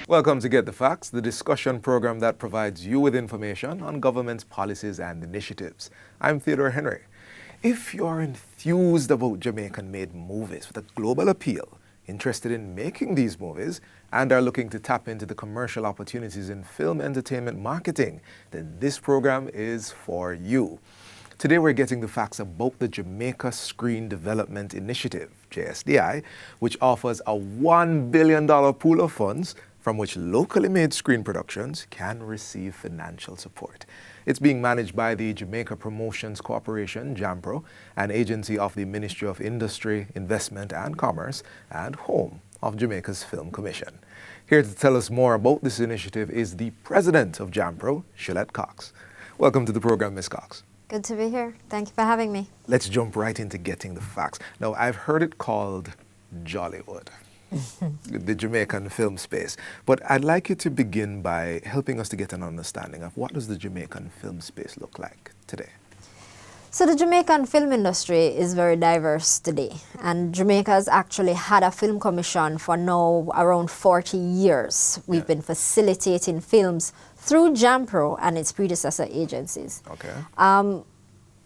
Welcome to Get the Facts, the discussion program that provides you with information on government's policies and initiatives. I'm Theodore Henry. If you're enthused about Jamaican-made movies with a global appeal, interested in making these movies, and are looking to tap into the commercial opportunities in film entertainment marketing, then this program is for you. Today we're getting the facts about the Jamaica Screen Development Initiative, JSDI, which offers a $1 billion pool of funds from which locally made screen productions can receive financial support. It's being managed by the Jamaica Promotions Corporation, JAMPRO, an agency of the Ministry of Industry, Investment and Commerce, and home of Jamaica's Film Commission. Here to tell us more about this initiative is the president of JAMPRO, Shalette Cox. Welcome to the program, Ms. Cox. Good to be here. Thank you for having me. Let's jump right into getting the facts. Now, I've heard it called Jollywood, the Jamaican film space. But I'd like you to begin by helping us to get an understanding of what does the Jamaican film space look like today? So the Jamaican film industry is very diverse today. And Jamaica has actually had a film commission for now around 40 years. We've been facilitating films through JAMPRO and its predecessor agencies. Okay.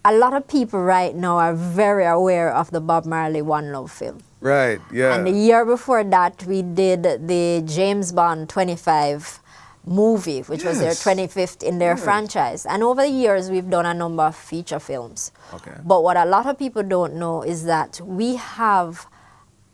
A lot of people right now are very aware of the Bob Marley One Love film. Right, yeah. And the year before that, we did the James Bond 25 movie, which was their 25th in their franchise. And over the years, we've done a number of feature films. Okay. But what a lot of people don't know is that we have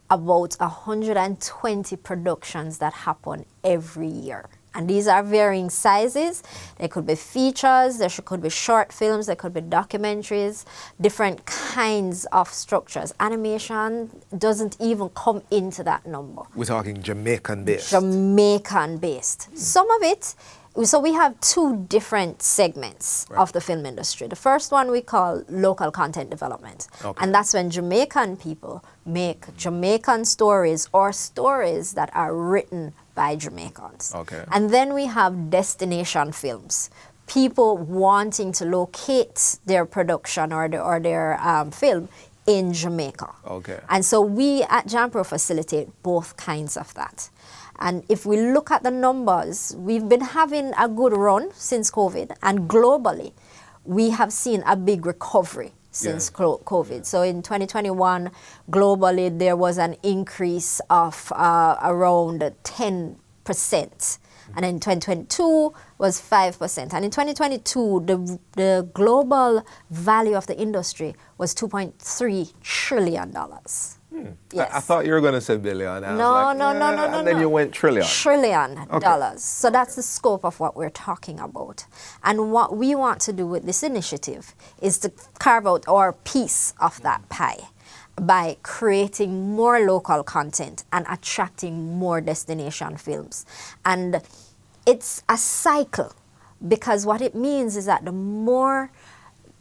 about 120 productions that happen every year. And these are varying sizes. There could be features, there could be short films, there could be documentaries, different kinds of structures. Animation doesn't even come into that number. We're talking Jamaican-based. Jamaican-based. Some of it, so we have two different segments of the film industry. The first one we call local content development. Okay. And that's when Jamaican people make Jamaican stories or stories that are written by Jamaicans. Okay. And then we have destination films. People wanting to locate their production or their film in Jamaica. Okay. And so we at JAMPRO facilitate both kinds of that. And if we look at the numbers, we've been having a good run since COVID, and globally, we have seen a big recovery since COVID. So in 2021, globally, there was an increase of around 10%. And in 2022 was 5%. And in 2022, the global value of the industry was $2.3 trillion. Yes. I thought you were going to say billion. No. And then you went trillion. Trillion dollars. So that's the scope of what we're talking about. And what we want to do with this initiative is to carve out our piece of that pie by creating more local content and attracting more destination films. And it's a cycle, because what it means is that the more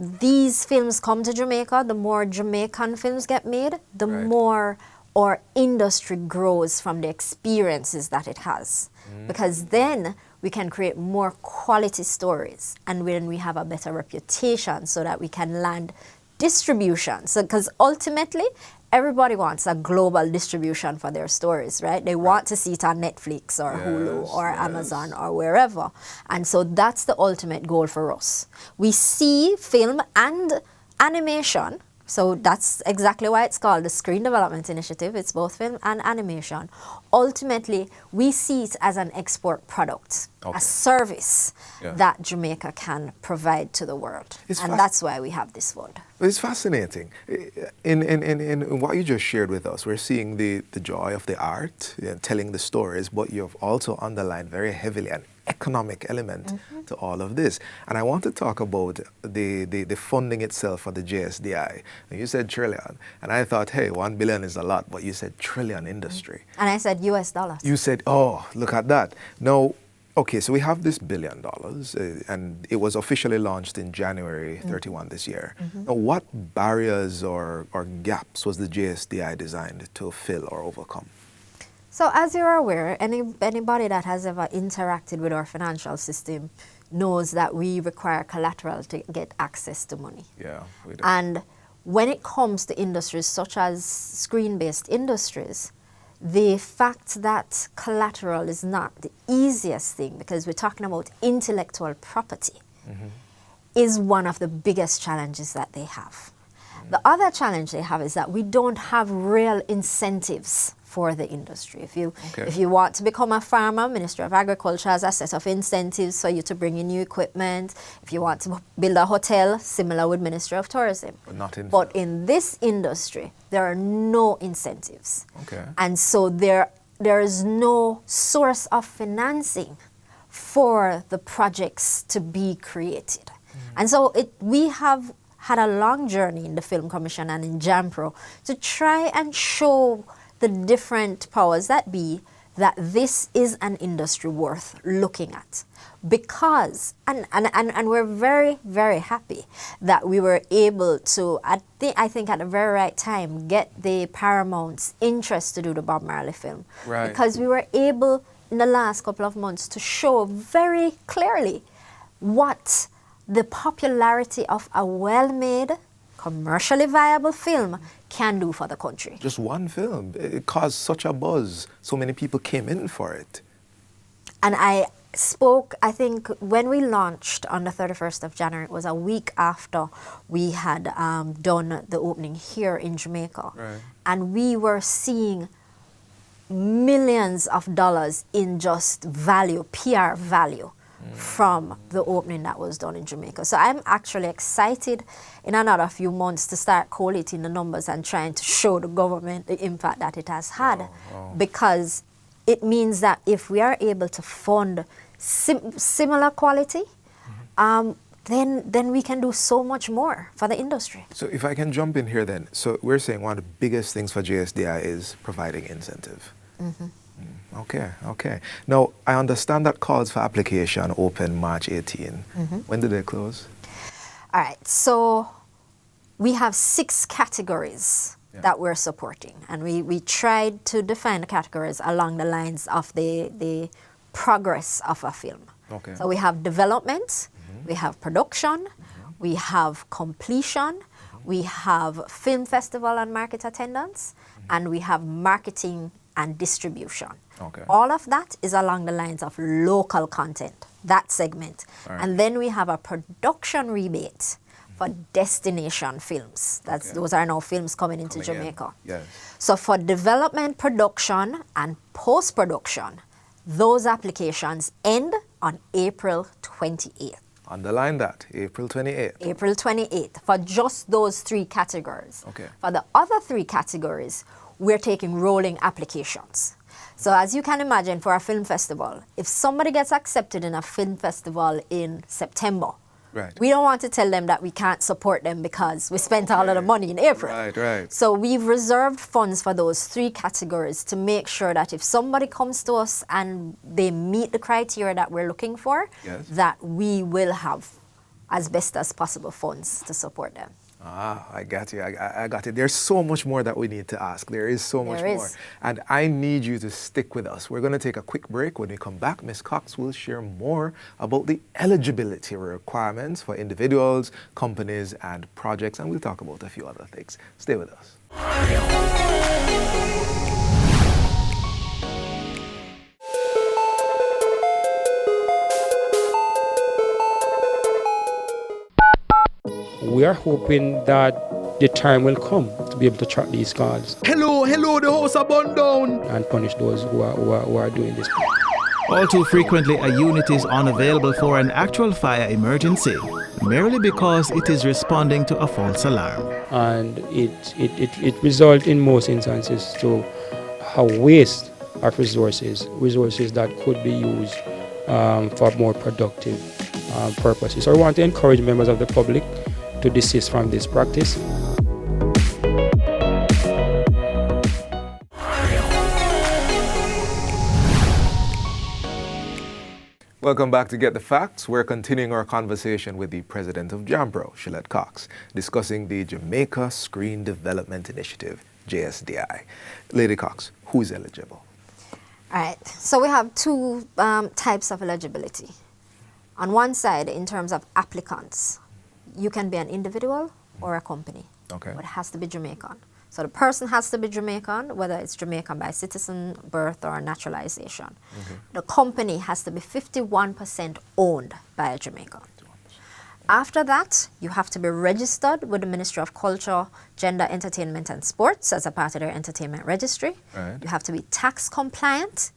these films come to Jamaica, the more Jamaican films get made, the more our industry grows from the experiences that it has. Because then we can create more quality stories, and then we have a better reputation so that we can land distribution. So, because ultimately, everybody wants a global distribution for their stories, right? They want to see it on Netflix or Hulu or Amazon or wherever. And so that's the ultimate goal for us. We see film and animation, so that's exactly why it's called the Screen Development Initiative. It's both film and animation. Ultimately, we see it as an export product, a service that Jamaica can provide to the world. And that's why we have this fund. It's fascinating. In what you just shared with us, we're seeing the joy of the art, telling the stories, but you've also underlined very heavily an economic element to all of this. And I want to talk about the funding itself for the JSDI. And you said trillion, and I thought, hey, 1 billion is a lot, but you said trillion industry. And I said US dollars. You said, oh, look at that. Now, okay, so we have this $1 billion, and it was officially launched in January 31 this year. Now, what barriers or gaps was the JSDI designed to fill or overcome? So as you're aware, anybody that has ever interacted with our financial system knows that we require collateral to get access to money. Yeah, we do. And when it comes to industries such as screen-based industries, the fact that collateral is not the easiest thing, because we're talking about intellectual property, is one of the biggest challenges that they have. The other challenge they have is that we don't have real incentives for the industry. If you want to become a farmer, Ministry of Agriculture has a set of incentives for you to bring in new equipment. If you want to build a hotel, similar with Ministry of Tourism. But in this industry, there are no incentives. And so there is no source of financing for the projects to be created. And so we have had a long journey in the Film Commission and in JAMPRO to try and show the different powers that be that this is an industry worth looking at. Because, and we're very, very happy that we were able to, I think at the very right time, get the Paramount's interest to do the Bob Marley film. Because we were able, in the last couple of months, to show very clearly what the popularity of a well-made, commercially viable film can do for the country. Just one film. It caused such a buzz. So many people came in for it. And I spoke, I think, when we launched on the 31st of January, it was a week after we had done the opening here in Jamaica. And we were seeing millions of dollars in just value, PR value, from the opening that was done in Jamaica. So I'm actually excited in another few months to start collating the numbers and trying to show the government the impact that it has had. Because it means that if we are able to fund similar quality, then we can do so much more for the industry. So if I can jump in here then. So we're saying one of the biggest things for JSDI is providing incentive. Okay. Now, I understand that calls for application open March 18. When did they close? All right. So we have 6 categories that we're supporting. And we tried to define the categories along the lines of the progress of a film. So we have development, we have production, we have completion, we have film festival and market attendance, and we have marketing and distribution. All of that is along the lines of local content, that segment. And then we have a production rebate for destination films. Those are now films coming into Jamaica. So for development, production, and post-production, those applications end on April 28th. Underline that, April 28th. April 28th, for just those 3 categories. For the other 3 categories, we're taking rolling applications. So as you can imagine, for a film festival, if somebody gets accepted in a film festival in September, we don't want to tell them that we can't support them because we spent all of the money in April. So we've reserved funds for those 3 categories to make sure that if somebody comes to us and they meet the criteria that we're looking for, that we will have as best as possible funds to support them. I got you. I got it. There's so much more that we need to ask. There is so much more. And I need you to stick with us. We're going to take a quick break. When we come back, Ms. Cox will share more about the eligibility requirements for individuals, companies, and projects. And we'll talk about a few other things. Stay with us. We are hoping that the time will come to be able to track these calls. Hello, the house are burned down. And punish those who are doing this. All too frequently, a unit is unavailable for an actual fire emergency, merely because it is responding to a false alarm. And it results in most instances to a waste of resources that could be used for more productive purposes. So I want to encourage members of the public to desist from this practice. Welcome back to Get the Facts. We're continuing our conversation with the president of JAMPRO, Shillette Cox, discussing the Jamaica Screen Development Initiative, JSDI. Lady Cox, who is eligible? All right, so we have 2 types of eligibility. On one side, in terms of applicants, you can be an individual or a company. But it has to be Jamaican. So the person has to be Jamaican, whether it's Jamaican by citizen, birth, or naturalization. The company has to be 51% owned by a Jamaican. After that, you have to be registered with the Ministry of Culture, Gender, Entertainment and Sports as a part of their entertainment registry. Right. You have to be tax compliant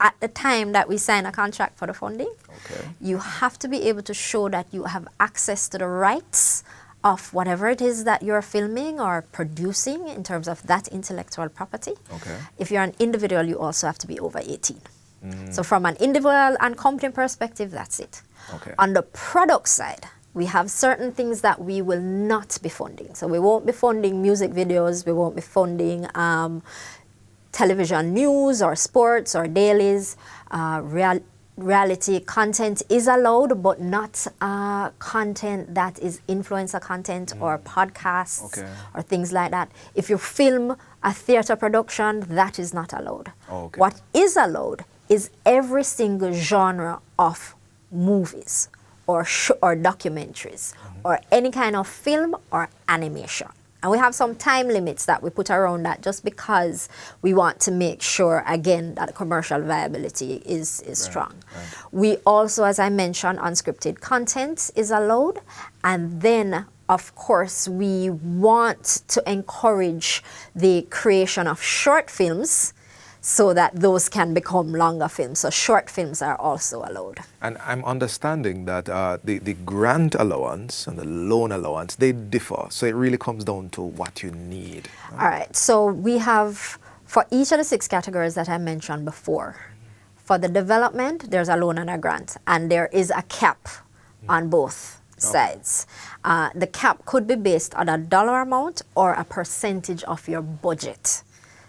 at the time that we sign a contract for the funding. Okay. You have to be able to show that you have access to the rights of whatever it is that you're filming or producing in terms of that intellectual property. Okay. If you're an individual, you also have to be over 18. So from an individual and company perspective, that's it. Okay. On the product side, we have certain things that we will not be funding. So we won't be funding music videos, we won't be funding television news or sports or dailies. Reality content is allowed, but not content that is influencer content or podcasts or things like that. If you film a theater production, that is not allowed. Okay. What is allowed is every single genre of movies or documentaries or any kind of film or animation. And we have some time limits that we put around that just because we want to make sure, again, that commercial viability is strong. Right. We also, as I mentioned, unscripted content is allowed. And then, of course, we want to encourage the creation of short films so that those can become longer films. So short films are also allowed. And I'm understanding that the grant allowance and the loan allowance, they differ. So it really comes down to what you need. All right. So we have, for each of the 6 categories that I mentioned before, for the development, there's a loan and a grant. And there is a cap on both sides. The cap could be based on a dollar amount or a percentage of your budget.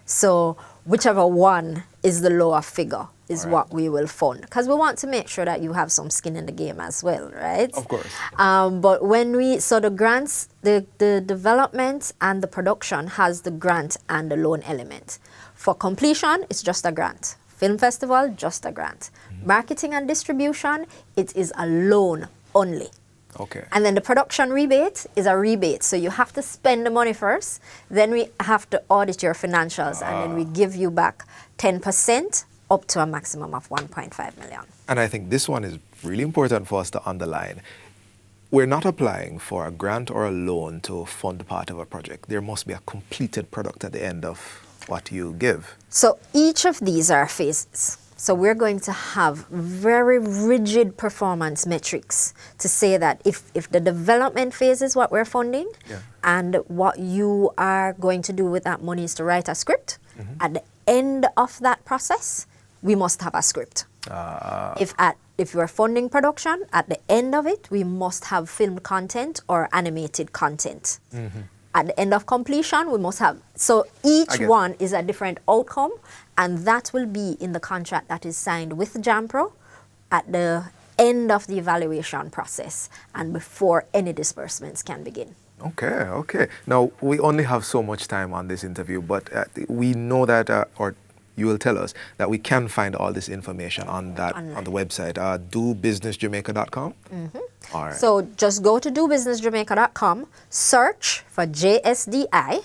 So whichever one is the lower figure is what we will fund, because we want to make sure that you have some skin in the game as well, right? Of course. But when so the grants, the development and the production has the grant and the loan element. For completion, it's just a grant. Film festival, just a grant. Marketing and distribution, it is a loan only. Okay. And then the production rebate is a rebate. So you have to spend the money first, then we have to audit your financials, and then we give you back 10% up to a maximum of 1.5 million. And I think this one is really important for us to underline. We're not applying for a grant or a loan to fund part of a project. There must be a completed product at the end of what you give. So each of these are phases. So we're going to have very rigid performance metrics to say that if the development phase is what we're funding, and what you are going to do with that money is to write a script, at the end of that process, we must have a script. If you're funding production, at the end of it, we must have film content or animated content. At the end of completion, we must have, so each one is a different outcome, and that will be in the contract that is signed with JAMPRO at the end of the evaluation process and before any disbursements can begin. Okay. Now, we only have so much time on this interview, but we know that, or you will tell us, that we can find all this information on that on the website, dobusinessjamaica.com. All right. So just go to dobusinessjamaica.com, search for JSDI,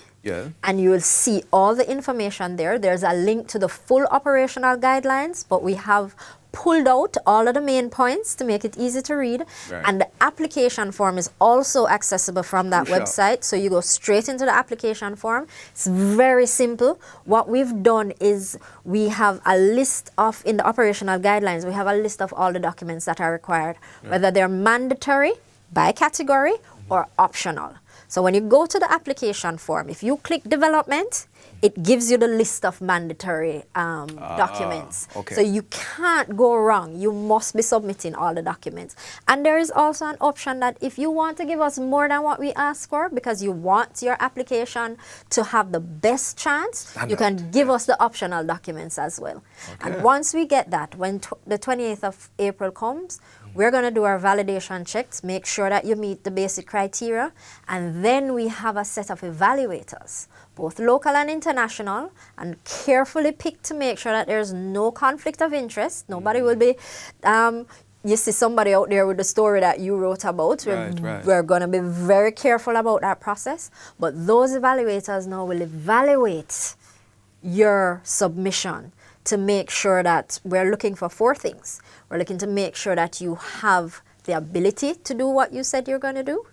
and you will see all the information there. There's a link to the full operational guidelines, but we have pulled out all of the main points to make it easy to read. And the application form is also accessible from that website. So you go straight into the application form. It's very simple. What we've done is we have a list of, in the operational guidelines, we have a list of all the documents that are required, whether they're mandatory by category or optional. So when you go to the application form, if you click development, it gives you the list of mandatory documents. So you can't go wrong. You must be submitting all the documents. And there is also an option that if you want to give us more than what we ask for, because you want your application to have the best chance, you can give us the optional documents as well. And once we get that, when the 28th of April comes, we're going to do our validation checks, make sure that you meet the basic criteria, and then we have a set of evaluators, both local and international, and carefully picked to make sure that there's no conflict of interest. Nobody will be you see somebody out there with the story that you wrote about, we're going to be very careful about that process. But those evaluators now will evaluate your submission to make sure that we're looking for 4 things. We're looking to make sure that you have the ability to do what you said you're going to do,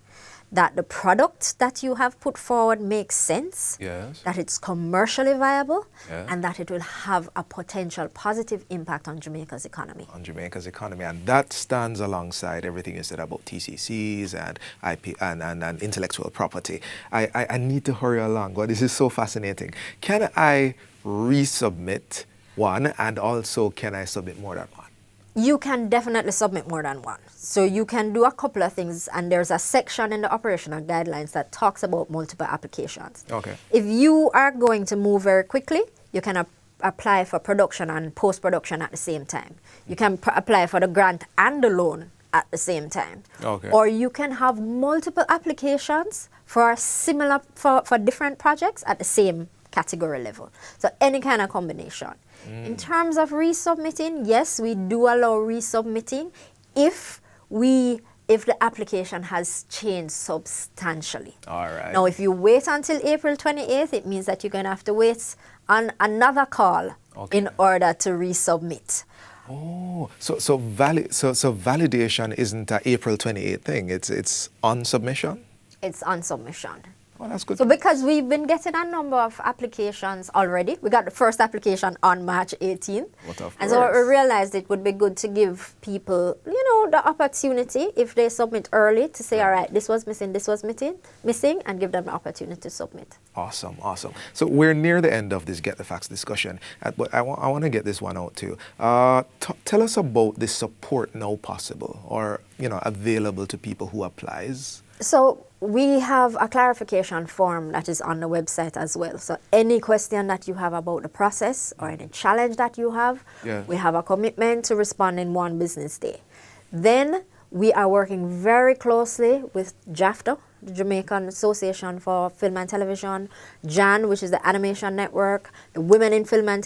that the product that you have put forward makes sense, Yes. that it's commercially viable, Yeah. and that it will have a potential positive impact on Jamaica's economy. On Jamaica's economy, and that stands alongside everything you said about TCCs and IP and intellectual property. I need to hurry along, but this is so fascinating. Can I resubmit one, and also can I submit more than one? You can definitely submit more than one. So you can do a couple of things, and there's a section in the operational guidelines that talks about multiple applications. Okay. If you are going to move very quickly, you can apply for production and post-production at the same time. You can apply for the grant and the loan at the same time. Okay. Or you can have multiple applications for similar for different projects at the same category level. So any kind of combination. In terms of resubmitting, yes, we do allow resubmitting if the application has changed substantially. All right. Now, if you wait until April 28th, it means that you're going to have to wait on another call in order to resubmit. Oh, so validation isn't an April 28th thing. It's on submission? It's on submission. Well, that's good. So because we've been getting a number of applications already, we got the first application on March 18th. And so we realized it would be good to give people, the opportunity, if they submit early, to say, all right, this was missing, missing, and give them the opportunity to submit. Awesome. So we're near the end of this Get the Facts discussion, but I want to get this one out too. Tell us about the support now possible or, available to people who applies. So we have a clarification form that is on the website as well. So any question that you have about the process or any challenge that you have, we have a commitment to respond in 1 business day. Then we are working very closely with JAFTA, the Jamaican Association for Film and Television, JAN, which is the Animation Network, the Women in Film and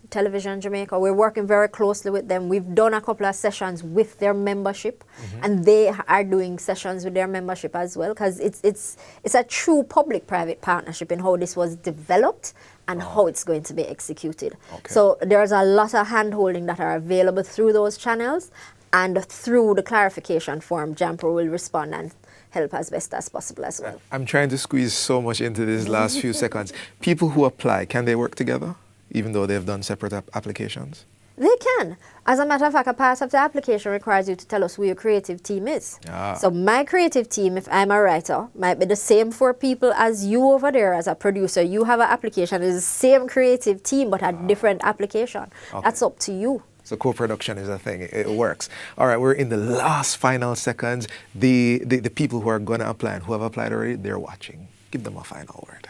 Television Jamaica. We're working very closely with them. We've done a couple of sessions with their membership, and they are doing sessions with their membership as well, because it's a true public-private partnership in how this was developed and how it's going to be executed. So there's a lot of hand-holding that are available through those channels, and through the clarification form, JAMPRO will respond and help as best as possible as well. I'm trying to squeeze so much into these last few seconds. People who apply, can they work together, even though they've done separate applications? They can. As a matter of fact, a part of the application requires you to tell us who your creative team is. So my creative team, if I'm a writer, might be the same for people as you over there as a producer. You have an application, it's the same creative team, but a different application. That's up to you. So co-production is a thing. It works. All right, we're in the last final seconds. The people who are going to apply and who have applied already, they're watching. Give them a final word.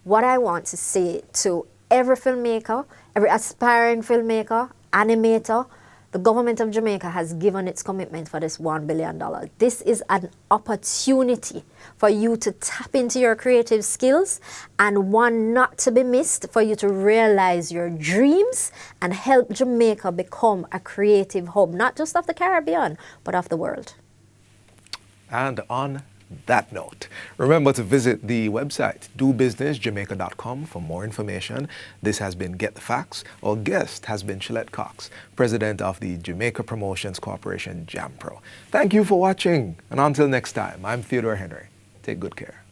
What I want to say to every filmmaker, every aspiring filmmaker, animator, the government of Jamaica has given its commitment for this $1 billion. This is an opportunity for you to tap into your creative skills, and one not to be missed, for you to realize your dreams and help Jamaica become a creative hub, not just of the Caribbean, but of the world. And on that note, remember to visit the website dobusinessjamaica.com for more information. This has been Get the Facts. Our guest has been Chilette Cox, president of the Jamaica Promotions Corporation, JAMPRO. Thank you for watching, and until next time, I'm Theodore Henry. Take good care.